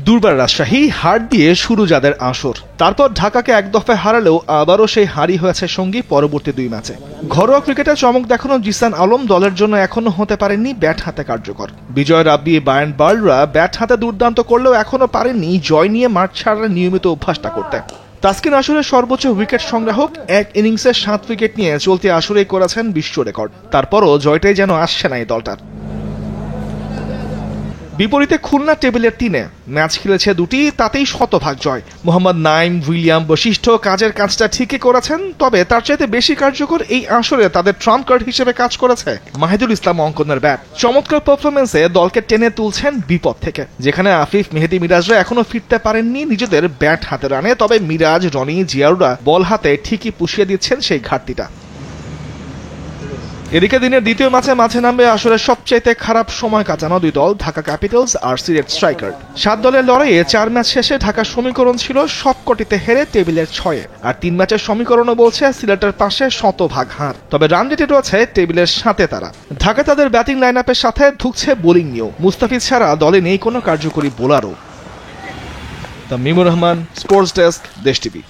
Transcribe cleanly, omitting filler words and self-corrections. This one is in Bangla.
দুর্বার রাজশাহী হার দিয়ে শুরু যাদের আসর, তারপর ঢাকাকে এক দফায় হারালেও আবারও সেই হারই হয়েছে সঙ্গী পরবর্তী 2 ম্যাচে। ঘরোয়া ক্রিকেটে চমক দেখানো জিসান আলম দলের জন্য এখনো হতে পারেননি ব্যাট হাতে কার্যকর। বিজয় রাব্বি, বায়ার্ন বার্লরা ব্যাট হাতে দুর্দান্ত করলেও এখনো পারেননি জয় নিয়ে মাঠ ছাড়ার নিয়মিত অভ্যাসটা করতে। তাসকিন আসরের সর্বোচ্চ উইকেট সংগ্রাহক, এক ইনিংসে 7 উইকেট নিয়ে চলতি আসরেই করেছেন বিশ্ব রেকর্ড। তারপরও জয়টাই যেন আসছে না এই দলটার। বিপরীতে খুলনা টেবিলের 3-এ ম্যাচ খেলেছে 2টি, তাতেই শতভাগ জয়। মোহাম্মদ নাইম, উইলিয়াম, বশিষ্ঠ কাজের কাজটা ঠিকই করেছেন, তবে তার চাইতে বেশি কার্যকর এই আসরে তাদের ট্রাম্প কার্ড হিসেবে কাজ করেছে মাহিদুল ইসলাম অঙ্কনের ব্যাট। চমৎকার পারফরমেন্সে দলকে টেনে তুলছেন বিপদ থেকে, যেখানে আফিফ, মেহেদী, মিরাজরা এখনো ফিরতে পারেননি নিজেদের ব্যাট হাতে রানে, তবে মিরাজ, রনি, জিয়াউররা বল হাতে ঠিকই পুষিয়ে দিচ্ছেন সেই ঘাটতিটা। এদিকে দিনের দ্বিতীয় ম্যাচে মাঠে নামবে আসরের সবচাইতে খারাপ সময় কাটানো 2 দল, ঢাকা ক্যাপিটালস আর সিলেট স্ট্রাইকার। 7 দলের লড়াইয়ে 4 ম্যাচ শেষে ঢাকার সমীকরণ ছিল সবকটিতে হেরে টেবিলের 6-এ, আর 3 ম্যাচের সমীকরণও বলছে সিলেটের পাশে শতভাগ হার। তবে রান রেটে রয়েছে টেবিলের 7-এ তারা। ঢাকা তাদের ব্যাটিং লাইন আপের সাথে ঢুকছে বোলিং নিয়েও। মুস্তাফিজ ছাড়া দলে নেই কোনো কার্যকরী বোলারও। তামিমুর রহমান, স্পোর্টস ডেস্ক, দেশ টিভি।